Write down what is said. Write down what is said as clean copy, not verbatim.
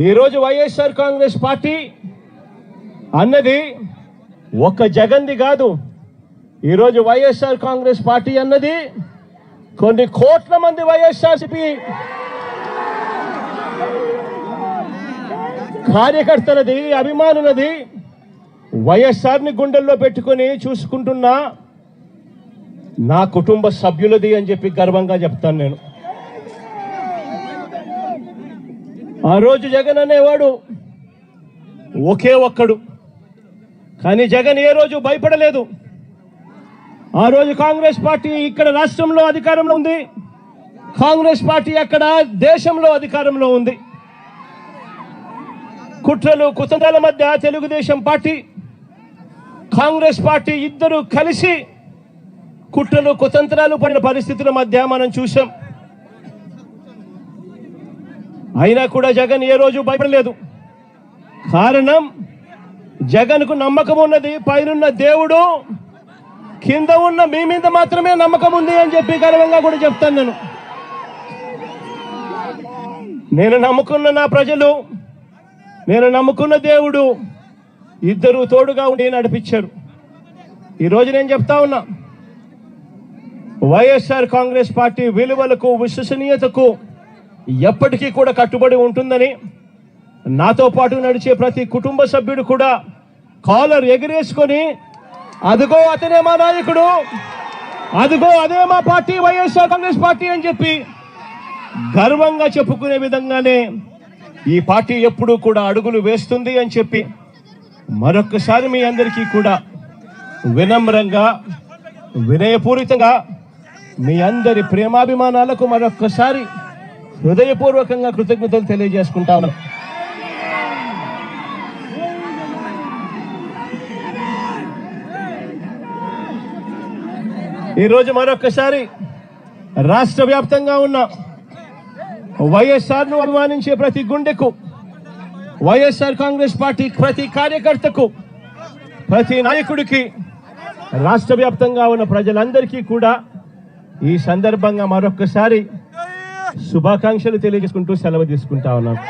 ఈరోజు వైఎస్ఆర్ కాంగ్రెస్ పార్టీ అన్నది ఒక్క జగన్ది కాదు. ఈరోజు వైఎస్ఆర్ కాంగ్రెస్ పార్టీ అన్నది కొన్ని కోట్ల మంది వైఎస్ఆర్సీపీ కార్యకర్తలది, అభిమానులది, వైఎస్ఆర్ని గుండెల్లో పెట్టుకొని చూసుకుంటున్న నా కుటుంబ సభ్యులది అని చెప్పి గర్వంగా చెప్తాను నేను. ఆ రోజు జగన్ అనేవాడు ఒకే ఒక్కడు, కానీ జగన్ ఏ రోజు భయపడలేదు. ఆ రోజు కాంగ్రెస్ పార్టీ ఇక్కడ రాష్ట్రంలో అధికారంలో ఉంది, కాంగ్రెస్ పార్టీ అక్కడ దేశంలో అధికారంలో ఉంది. కుట్రలు కుతంత్రాల మధ్య తెలుగుదేశం పార్టీ, కాంగ్రెస్ పార్టీ ఇద్దరు కలిసి కుట్రలు కుతంత్రాలు పడిన పరిస్థితుల మధ్య మనం చూసాం. అయినా కూడా జగన్ ఏ రోజు భయపడలేదు. కారణం, జగన్కు నమ్మకం ఉన్నది పైనున్న దేవుడు, కింద ఉన్న మీ మీద మాత్రమే నమ్మకం ఉంది అని చెప్పి గర్వంగా కూడా చెప్తాను నేను నమ్ముకున్న నా ప్రజలు, నేను నమ్ముకున్న దేవుడు ఇద్దరు తోడుగా ఉండి నడిపించారు. ఈరోజు నేను చెప్తా ఉన్నా, వైఎస్ఆర్ కాంగ్రెస్ పార్టీ విలువలకు, విశ్వసనీయతకు ఎప్పటికీ కూడా కట్టుబడి ఉంటుందని నాతో పాటు నడిచే ప్రతి కుటుంబ సభ్యుడు కూడా కాలర్ ఎగిరేసుకొని అదిగో అతనే మా నాయకుడు, అదిగో అదే మా పార్టీ వైఎస్ఆర్ కాంగ్రెస్ పార్టీ అని చెప్పి గర్వంగా చెప్పుకునే విధంగానే ఈ పార్టీ ఎప్పుడూ కూడా అడుగులు వేస్తుంది అని చెప్పి మరొక్కసారి మీ అందరికీ కూడా వినమ్రంగా, వినయపూరితంగా మీ అందరి ప్రేమాభిమానాలకు మరొక్కసారి హృదయపూర్వకంగా కృతజ్ఞతలు తెలియజేసుకుంటా ఉన్నాను. ఈరోజు మరొక్కసారి రాష్ట్ర వ్యాప్తంగా ఉన్న వైఎస్ఆర్ను అభిమానించే ప్రతి గుండెకు, వైఎస్ఆర్ కాంగ్రెస్ పార్టీ ప్రతి కార్యకర్తకు, ప్రతి నాయకుడికి, రాష్ట్ర వ్యాప్తంగా ఉన్న ప్రజలందరికీ కూడా ఈ సందర్భంగా మరొక్కసారి శుభాకాంక్షలు తెలియజేసుకుంటూ సెలవు తీసుకుంటా ఉన్నాను.